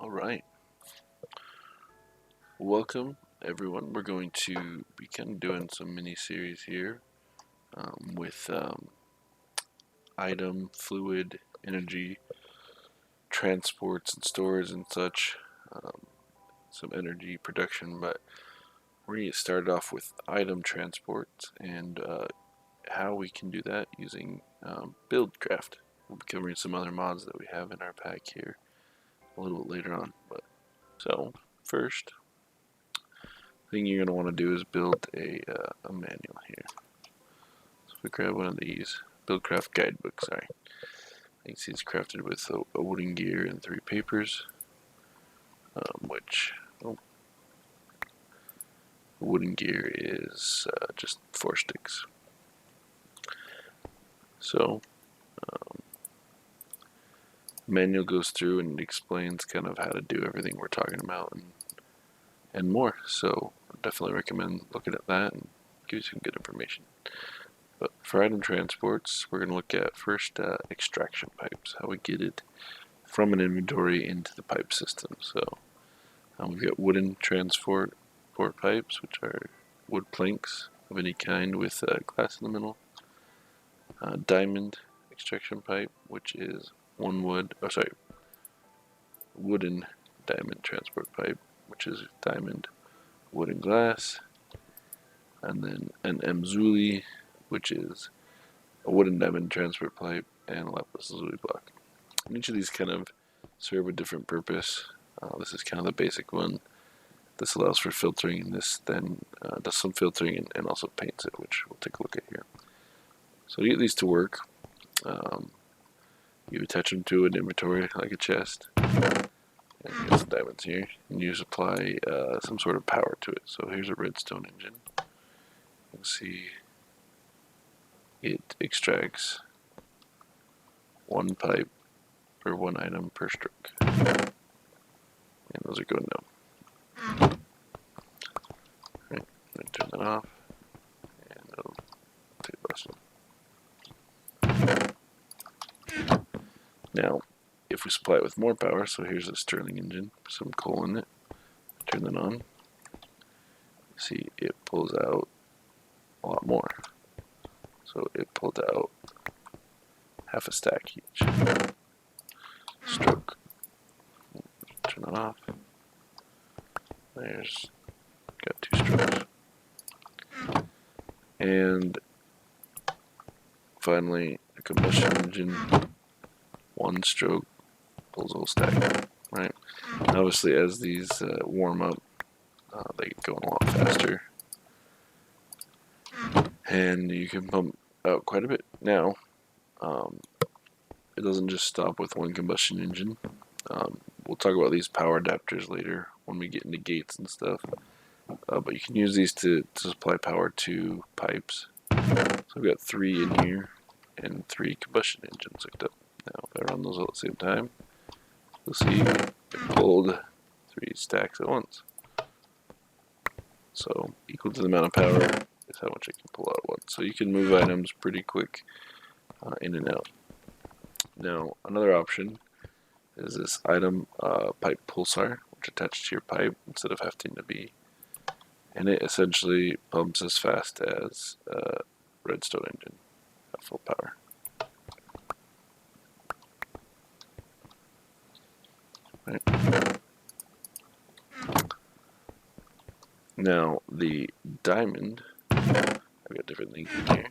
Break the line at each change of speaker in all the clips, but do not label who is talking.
All right. Welcome, everyone. We're going to be kind of doing some mini series here with item, fluid, energy, transports and stores and such. Some energy production, but we're going to get started off with item transport and how we can do that using Buildcraft. We'll be covering some other mods that we have in our pack here a little bit later on. So first thing you're going to want to do is build a manual here. So if we grab one of these, Buildcraft guidebook, sorry. You can see it's crafted with a wooden gear and 3 papers, wooden gear is just 4 sticks. So, manual goes through and explains kind of how to do everything we're talking about and more. So, I definitely recommend looking at that and give you some good information. But for item transports, we're going to look at first extraction pipes, how we get it from an inventory into the pipe system. So, we've got wooden transport pipes, which are wood planks of any kind with glass in the middle. Diamond extraction pipe, which is wooden diamond transport pipe, which is diamond, wood, and glass. And then an Mzuli, which is a wooden diamond transport pipe and a lapis lazuli block. And each of these kind of serve a different purpose. This is kind of the basic one. This allows for filtering, and this then does some filtering and also paints it, which we'll take a look at here. So to get these to work, you attach them to an inventory like a chest, and you get some diamonds here, and you supply some sort of power to it. So here's a redstone engine. You can see it extracts 1 pipe or 1 item per stroke, and those are going down. Right, I'm going to turn that off, and it'll take the rest of them. Now, if we supply it with more power, so here's a Stirling engine, some coal in it, turn that on, see it pulls out a lot more. So it pulled out half a stack each. Stroke. Turn it off. There's got 2 strokes. And finally, a combustion engine, 1 stroke pulls a whole stack, right? And obviously, as these warm up, they get going a lot faster, and you can pump out quite a bit. Now, it doesn't just stop with 1 combustion engine. We'll talk about these power adapters later when we get into gates and stuff. But you can use these to supply power to pipes. So we've got 3 in here and 3 combustion engines hooked up. Now, if I run those all at the same time, you'll see it pulled 3 stacks at once. So equal to the amount of power is how much it can pull out at once. So you can move items pretty quick in and out. Now, another option is this item pipe pulsar, which attaches to your pipe instead of having to be. And it essentially pumps as fast as a redstone engine at full power. Right. Now, the diamond, I've got different things in here.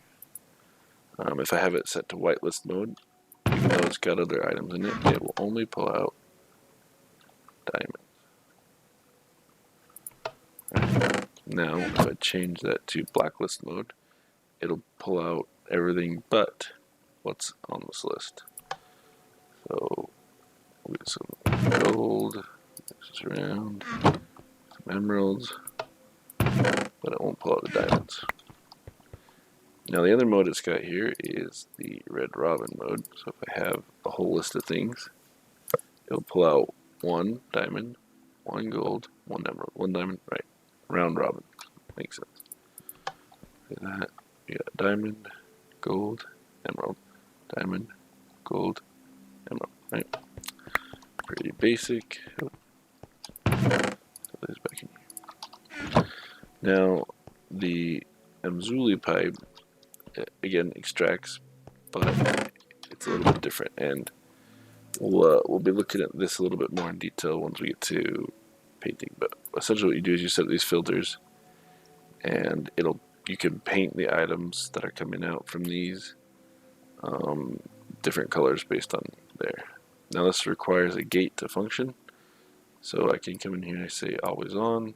If I have it set to whitelist mode, even though it's got other items in it, it will only pull out diamonds. Right. Now, if I change that to blacklist mode, it'll pull out everything but what's on this list. So, we'll get some gold, mix this around, some emeralds, but it won't pull out the diamonds. Now, the other mode it's got here is the Red Robin mode. So if I have a whole list of things, it'll pull out 1 diamond, 1 gold, 1 emerald, 1 diamond, right? Round robin. Makes sense. Look at that. We got diamond, gold, emerald, diamond, gold, emerald, right? Pretty basic. Now, the Mzuli pipe, again, extracts, but it's a little bit different, and we'll be looking at this a little bit more in detail once we get to painting. But essentially what you do is you set these filters, and you can paint the items that are coming out from these different colors based on there. Now this requires a gate to function, so I can come in here and I say always on,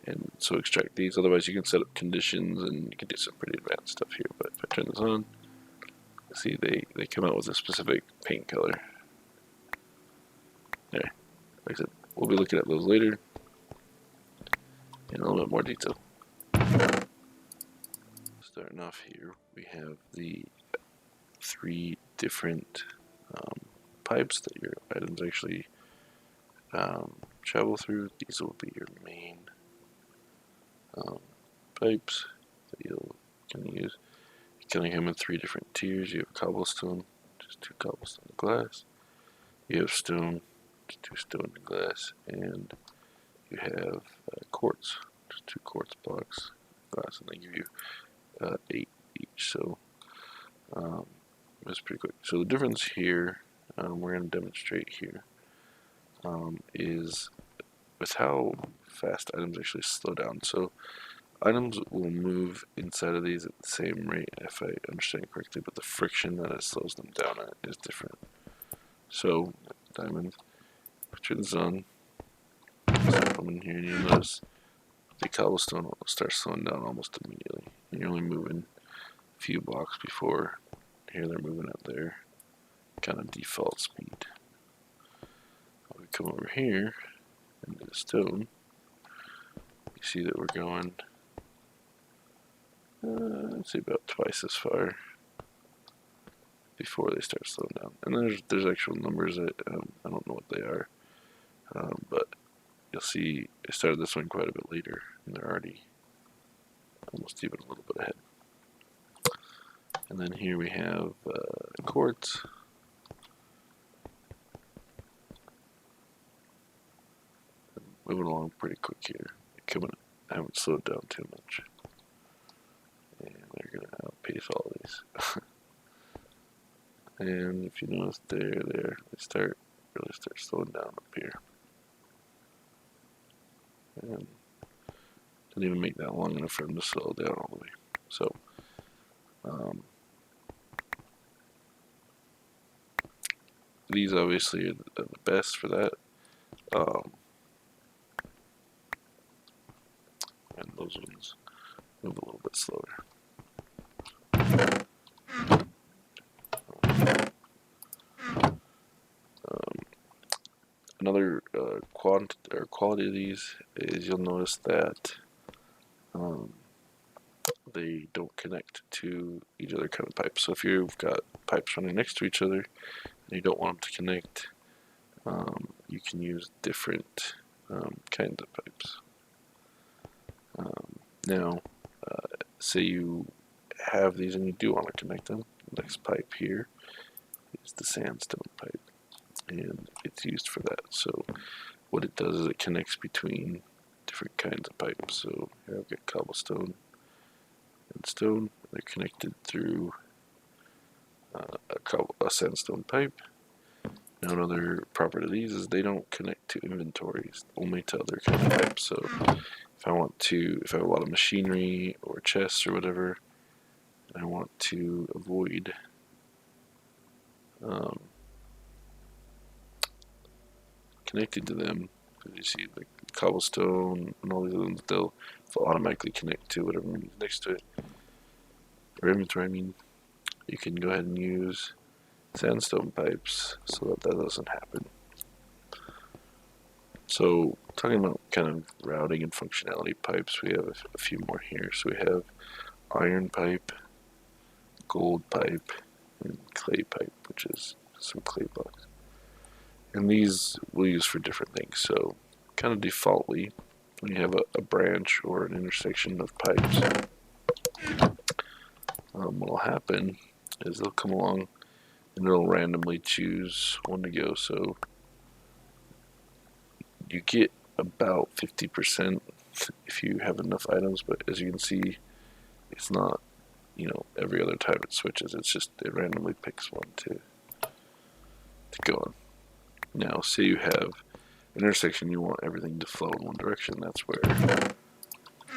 and so extract these. Otherwise you can set up conditions and you can do some pretty advanced stuff here. But if I turn this on, see they come out with a specific paint color. There, like I said, we'll be looking at those later in a little bit more detail. Starting off here, we have the 3 different pipes that your items actually travel through. These will be your main pipes that you'll can use. You can have them in 3 different tiers. You have cobblestone, just 2 cobblestone and glass. You have stone, just 2 stone and glass, and you have quartz, just 2 quartz blocks, glass, and they give you 8 each. So that's pretty quick. So the difference here, we're going to demonstrate here, is with how fast items actually slow down. So items will move inside of these at the same rate, if I understand correctly, but the friction that it slows them down at is different. So diamond, turn this on, start coming here, and you'll notice the cobblestone will start slowing down almost immediately. And you're only moving a few blocks before here they're moving at their kind of default speed. We come over here into the stone. You see that we're going, let's say about twice as far before they start slowing down. And there's actual numbers that I don't know what they are, but you'll see I started this one quite a bit later, and they're already almost even a little bit ahead. And then here we have quartz. Moving along pretty quick here. I haven't slowed down too much. And they're going to outpace all these. And if you notice they really start slowing down up here. And didn't even make that long enough for them to slow down all the way. So these obviously are the best for that. And those ones move a little bit slower. Another quality of these is you'll notice that they don't connect to each other kind of pipes. So if you've got pipes running next to each other and you don't want them to connect, you can use different kinds of pipes. Now, say you have these and you do want to connect them. The next pipe here is the sandstone pipe, and it's used for that. So what it does is it connects between different kinds of pipes. So here I've got cobblestone and stone. They're connected through a sandstone pipe. Now another property of these is they don't connect to inventories, only to other kind of pipes. So if I have a lot of machinery or chests or whatever, and I want to avoid connecting to them, because you see the cobblestone and all these other ones, they'll automatically connect to whatever is next to it, or inventory. I mean, you can go ahead and use sandstone pipes so that doesn't happen. So talking about kind of routing and functionality pipes, we have a few more here. So we have iron pipe, gold pipe, and clay pipe, which is some clay blocks. And these we'll use for different things. So kind of defaultly, when you have a branch or an intersection of pipes, what will happen is they'll come along and it'll randomly choose one to go. So you get about 50% if you have enough items, but as you can see, it's not, every other time it switches. It's just it randomly picks one to go on. Now, say you have an intersection, you want everything to flow in one direction. That's where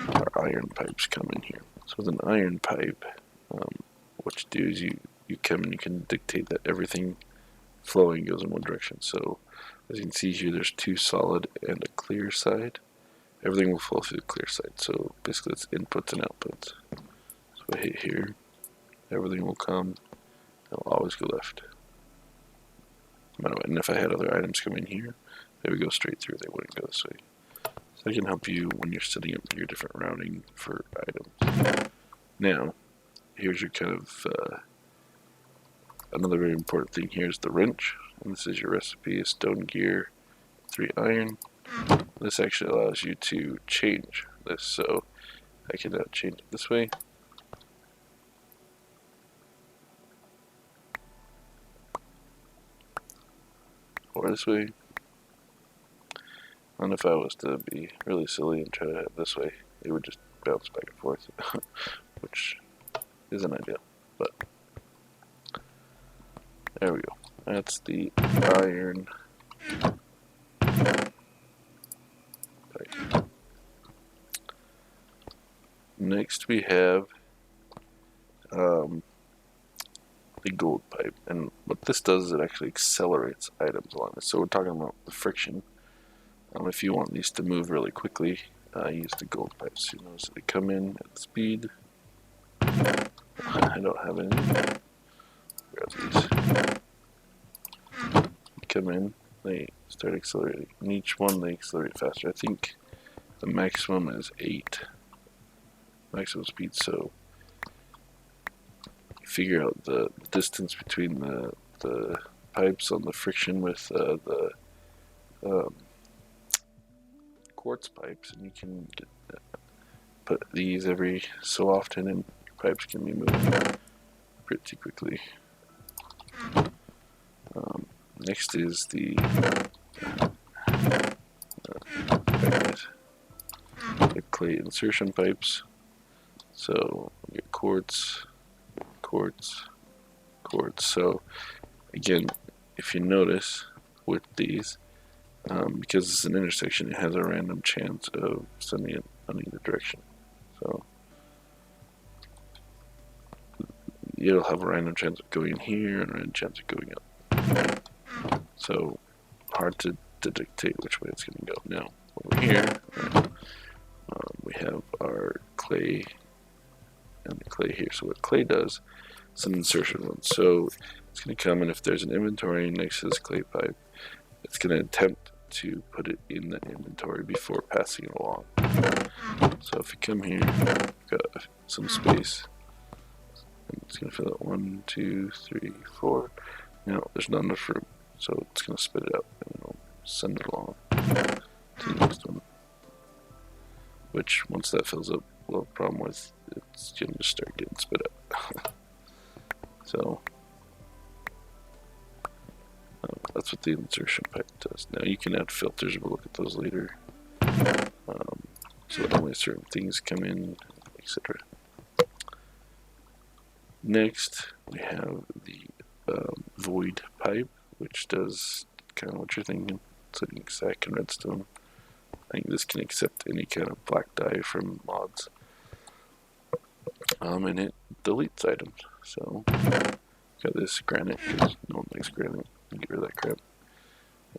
our iron pipes come in here. So with an iron pipe, what you do is you come and you can dictate that everything flowing goes in one direction. So as you can see here, there's two solid and a clear side. Everything will flow through the clear side. So basically it's inputs and outputs. So if I hit here, everything will come. It'll always go left. No matter what. And if I had other items come in here, they would go straight through. They wouldn't go this way. So that can help you when you're setting up your different routing for items. Now, here's your kind of another very important thing here is the wrench. And this is your recipe: stone gear, 3 iron. This actually allows you to change this. So I can change it this way. Or this way. And if I was to be really silly and try to have it this way, it would just bounce back and forth, which isn't ideal. But there we go. That's the iron pipe. Next we have the gold pipe, and what this does is it actually accelerates items along this. So we're talking about the friction. If you want these to move really quickly, use the gold pipes. You notice they come in at speed. I don't have any. Grab these. Come in, they start accelerating. And each one they accelerate faster. I think the maximum is 8 maximum speed. So you figure out the distance between the pipes on the friction with the quartz pipes, and you can put these every so often, and your pipes can be moving pretty quickly. Next is the clay insertion pipes. So we get quartz, quartz, quartz. So again, if you notice with these, because it's an intersection, it has a random chance of sending it on either direction. So it'll have a random chance of going here and a random chance of going up. So hard to dictate which way it's going to go. Now over here, we have our clay and the clay here. So what clay does, it's an insertion one. So it's going to come, and if there's an inventory next to this clay pipe, it's going to attempt to put it in the inventory before passing it along. So if you come here, you've got some space, and it's going to fill it 1, 2, 3, 4. Now there's not enough room, so it's going to spit it out and it'll send it along to the next one. Which once that fills up, we'll have a problem with it's going to just start getting spit out. So that's what the insertion pipe does. Now you can add filters, we'll look at those later. So that only certain things come in, etc. Next, we have the void pipe, which does kind of what you're thinking. It's an exact and redstone. I think this can accept any kind of black dye from mods. And it deletes items. So, got this granite, because no one likes granite. Get rid of that crap.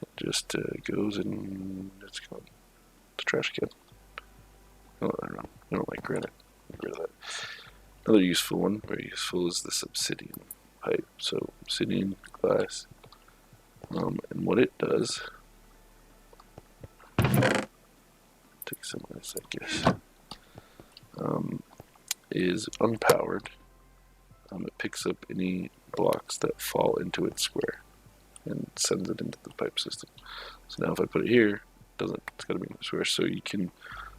It just goes and it's gone. The trash can. Oh, I don't like granite. Get rid of that. Another useful one, very useful, is this obsidian pipe. So obsidian, glass, and what it does, take some of this, I guess, is unpowered. It picks up any blocks that fall into its square and sends it into the pipe system. So now if I put it here, it's got to be in the square. So you can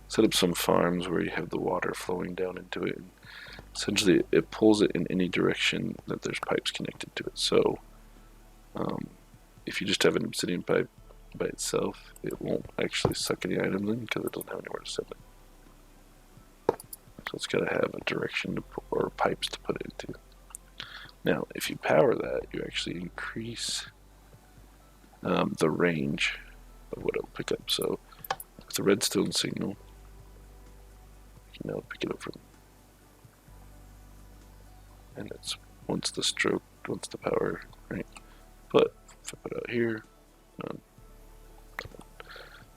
set up some farms where you have the water flowing down into it. And essentially, it pulls it in any direction that there's pipes connected to it. So if you just have an obsidian pipe, by itself, it won't actually suck any items in because it doesn't have anywhere to send it. So it's got to have a direction to put, or pipes to put it into. Now, if you power that, you actually increase the range of what it'll pick up. So with the redstone signal, you can now pick it up from, and it's once the stroke, once the power, right? But if I put it out here,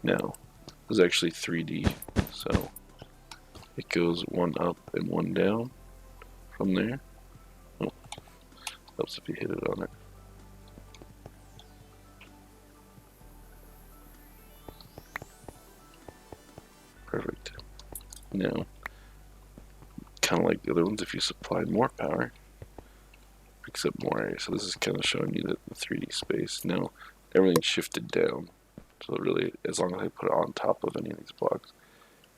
now there's actually 3D, so it goes one up and one down from there. Oh, helps if you hit it on it. Perfect. Now, kind of like the other ones, if you supply more power, it picks up more area. So this is kind of showing you the 3D space. Now, everything's shifted down. So really, as long as I put it on top of any of these blocks,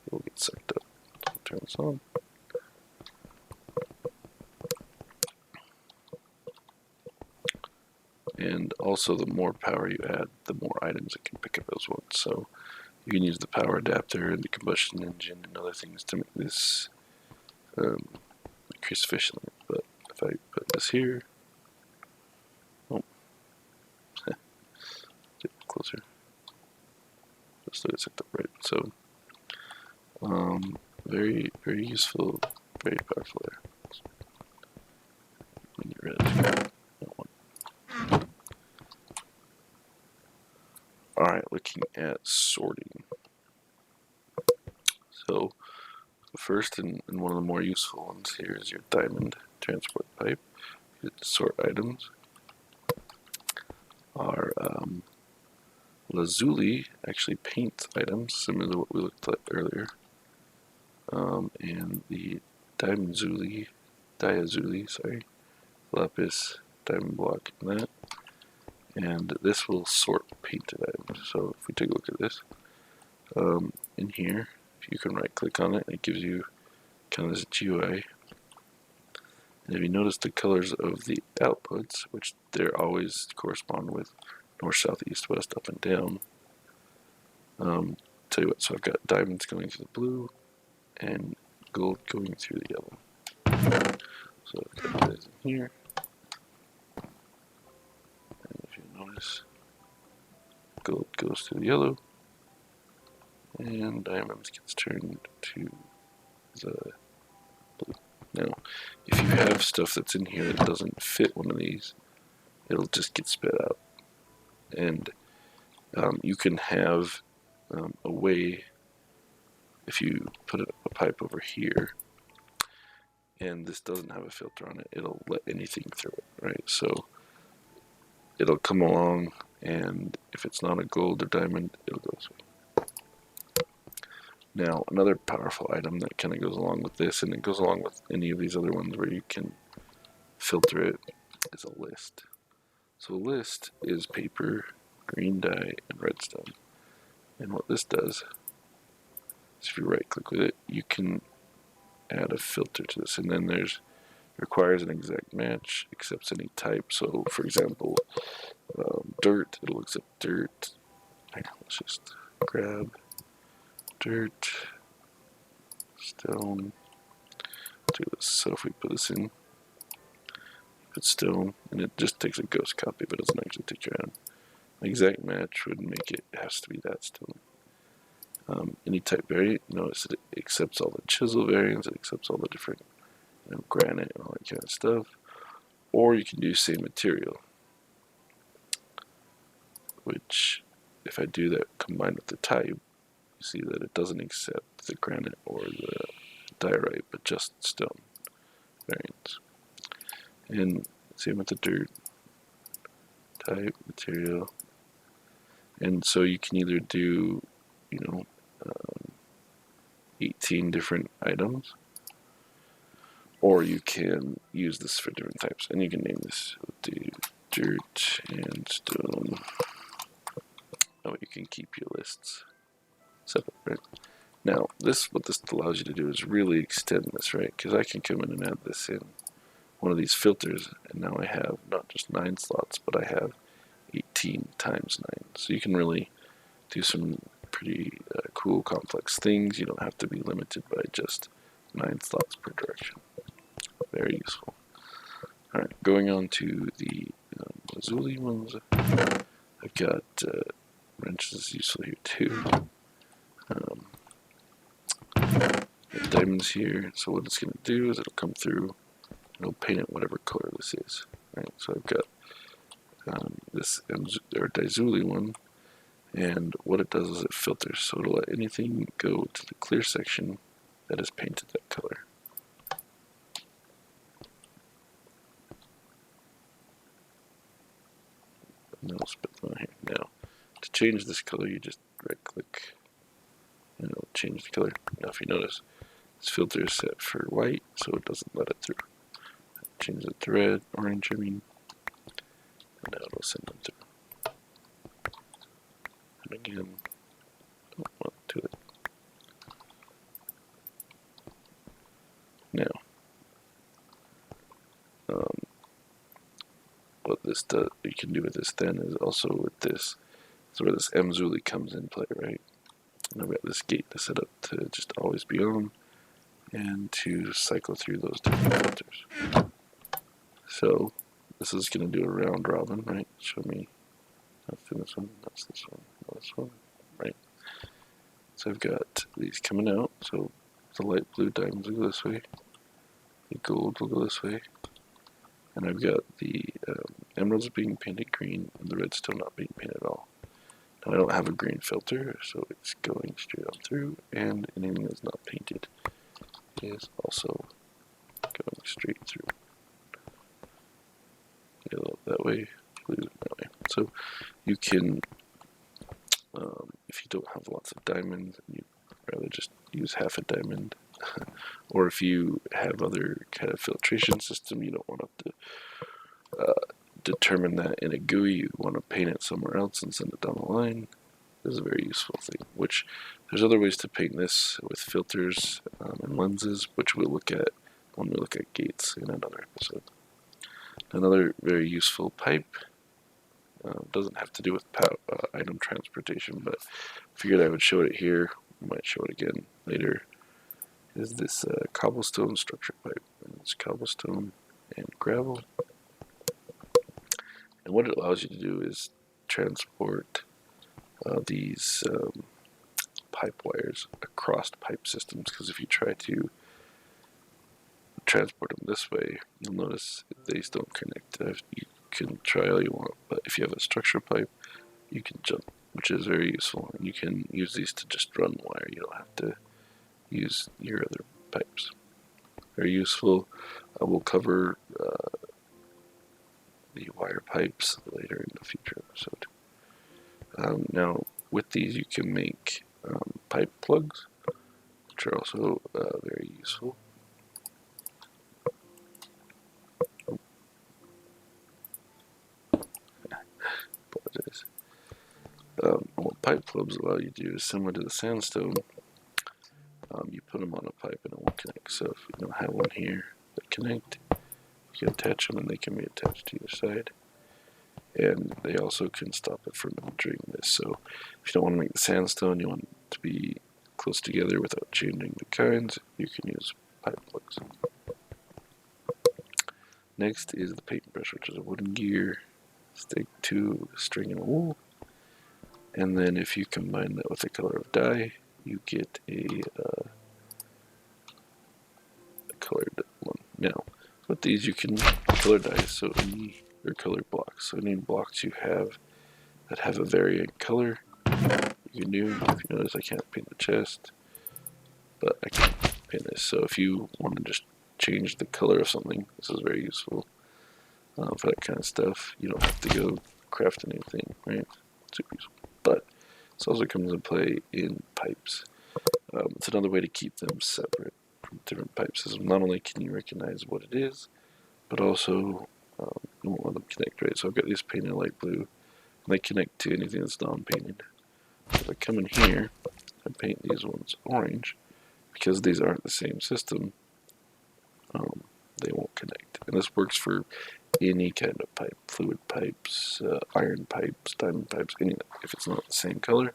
it will get sucked up. So I'll turn this on. And also, the more power you add, the more items it can pick up as well. So you can use the power adapter and the combustion engine and other things to make this increase efficiently. But if I put this here, oh, get closer. Just let it set up right. So, very, very useful, very powerful there. Get rid of that one. Alright, looking at sorting. So, the first and one of the more useful ones here is your diamond transport pipe. You get to sort items. Our lazuli actually paints items, similar to what we looked at earlier. And the diazuli, lapis, diamond block, and that. And this will sort painted items. So if we take a look at this, in here, you can right click on it and it gives you kind of this GUI. And if you notice the colors of the outputs, which they're always correspond with north, south, east, west, up and down. Tell you what, so I've got diamonds going through the blue and gold going through the yellow. So I've got this in here. And if you notice, gold goes through the yellow and diamonds gets turned to the blue. Now, if you have stuff that's in here that doesn't fit one of these, it'll just get spit out. And you can have a way, if you put a pipe over here, and this doesn't have a filter on it, it'll let anything through it, right? So it'll come along, and if it's not a gold or diamond, it'll go this way. Now, another powerful item that kind of goes along with this, and it goes along with any of these other ones where you can filter it, is a list. So a list is paper, green dye, and redstone. And what this does is if you right click with it, you can add a filter to this, and then there's requires an exact match, accepts any type. So for example, dirt, it'll accept dirt. Let's just grab dirt, stone, do this. So if we put this in, put stone, and it just takes a ghost copy, but it doesn't actually take your item. An exact match would make it has to be that stone. Any type variant, notice it accepts all the chisel variants, it accepts all the different granite and all that kind of stuff. Or you can do same material, which if I do that combined with the type, you see that it doesn't accept the granite or the diorite, but just stone variants. And same with the dirt, type, material. And so you can either do, 18 different items, or you can use this for different types. And you can name this dirt and stone. Oh, you can keep your lists separate, right? Now, what this allows you to do is really extend this, right? Because I can come in and add this in one of these filters, and now I have not just 9 slots, but I have 18 16 times 9. So you can really do some pretty cool complex things. You don't have to be limited by just 9 slots per direction. Very useful. Alright, going on to the lazuli ones. I've got wrenches useful here too. Diamonds here, so what it's going to do is it'll come through and it'll paint it whatever color this is. Right, so I've got this Daizuli one, and what it does is it filters, so it'll let anything go to the clear section that is painted that color. And then I'll spit them out here. Now, to change this color, you just right click and it'll change the color. Now, if you notice, this filter is set for white, so it doesn't let it through. Change it to red, orange, I mean, and now it'll send them through. And again, to it. Now, what this does, you can do with this then is also with this, is where this Mzuli comes in play, right? And I've got this gate to set up to just always be on, and to cycle through those different filters. So this is going to do a round robin, right? Show me, that's this one, that's this one, this one, right? So I've got these coming out, so the light blue diamonds will go this way, the gold will go this way, and I've got the emeralds being painted green and the redstone not being painted at all. Now I don't have a green filter, so it's going straight on through, and anything that's not painted is also going straight through. Yellow that way, blue that way. So you can, if you don't have lots of diamonds, you'd rather just use half a diamond. Or if you have other kind of filtration system, you don't want to determine that in a GUI, you want to paint it somewhere else and send it down the line. This is a very useful thing, which there's other ways to paint this with filters and lenses, which we'll look at when we look at gates in another episode. Another very useful pipe, doesn't have to do with item transportation, but figured I would show it here, might show it again later, is this cobblestone structure pipe. And it's cobblestone and gravel. And what it allows you to do is transport these pipe wires across pipe systems, because if you try to transport them this way, you'll notice these don't connect. You can try all you want, but if you have a structure pipe, you can jump, which is very useful, and you can use these to just run wire. You don't have to use your other pipes. Very useful. We'll cover the wire pipes later in the future episode. Now, with these, you can make pipe plugs, which are also very useful. Apologize. What pipe plugs allow you to do is similar to the sandstone. You put them on a pipe and it won't connect. So if you don't have one here that connect, you can attach them and they can be attached to your side. And they also can stop it from entering this. So if you don't want to make the sandstone, you want it to be close together without changing the kinds, you can use pipe plugs. Next is the paintbrush, which is a wooden gear, stick to a string and a wool. And then if you combine that with the color of dye, you get a colored one. Now, with these you can color dye, so or color blocks. So any blocks you have that have a variant color, you can do. If you notice, I can't paint the chest, but I can paint this. So if you want to just change the color of something, this is very useful for that kind of stuff. You don't have to go craft anything, right? Super useful. But this also comes into play in pipes. It's another way to keep them separate from different pipe systems. Not only can you recognize what it is, but also you won't let them connect, right? So I've got these painted light blue, and they connect to anything that's non-painted. So if I come in here and paint these ones orange, because these aren't the same system, they won't connect. And this works for any kind of pipe, fluid pipes, iron pipes, diamond pipes, any, if it's not the same color,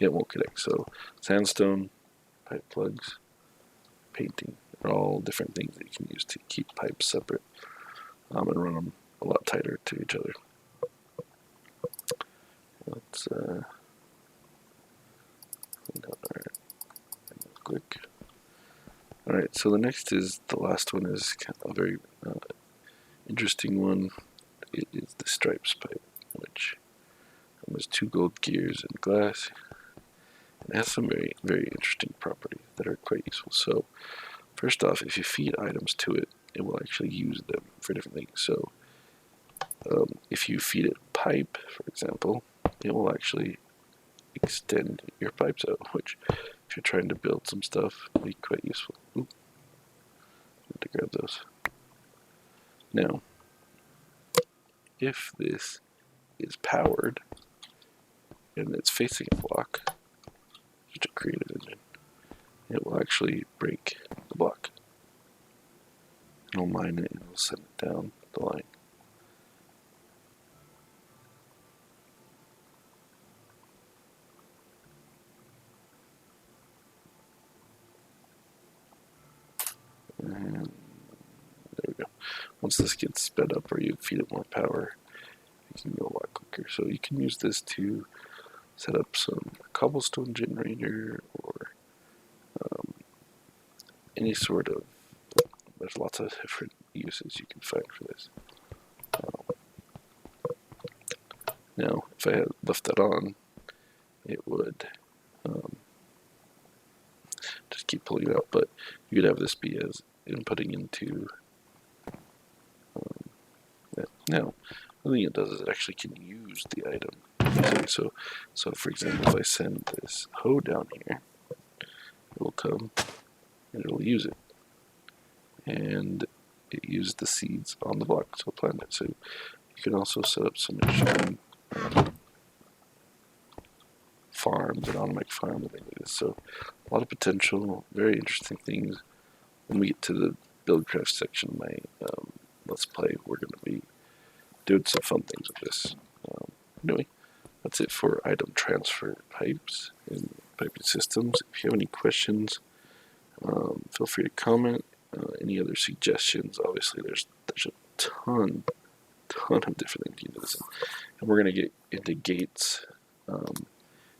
it won't connect. So sandstone, pipe plugs, painting are all different things that you can use to keep pipes separate and run them a lot tighter to each other. Let's clean out our quick. Alright, so the next is, the last one is kind of a very interesting one. It is the stripes pipe, which has 2 gold gears and glass. It has some very, very interesting properties that are quite useful. So, first off, if you feed items to it, it will actually use them for different things. So, if you feed it pipe, for example, it will actually extend your pipes out, which, if you're trying to build some stuff, will be quite useful. Oop. Need to grab those. Now, if this is powered and it's facing a block, just a creative engine, it will actually break the block. It'll mine it and it'll send it down the line. And there we go. Once this gets sped up or you feed it more power, it can go a lot quicker. So you can use this to set up some cobblestone generator or any sort of, there's lots of different uses you can find for this. Now, if I had left that on, it would just keep pulling it out, but you could have this be as inputting into that. Now, the thing it does is it actually can use the item. So for example, if I send this hoe down here, it will come and it will use it. And it used the seeds on the block, so plant it. So you can also set up some interesting farms and automatic farms and things like this. So a lot of potential, very interesting things. When we get to the Buildcraft section of my Let's Play, we're going to be doing some fun things with this. Anyway, that's it for item transfer pipes and piping systems. If you have any questions, feel free to comment. Any other suggestions? Obviously, there's a ton of different things you can do this in. And we're going to get into gates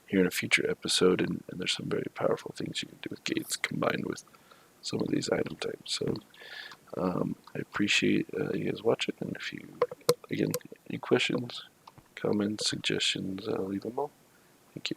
here in a future episode, and there's some very powerful things you can do with gates combined with some of these item types. So I appreciate you guys watching, and if you, again, any questions, comments, suggestions, leave them all. Thank you.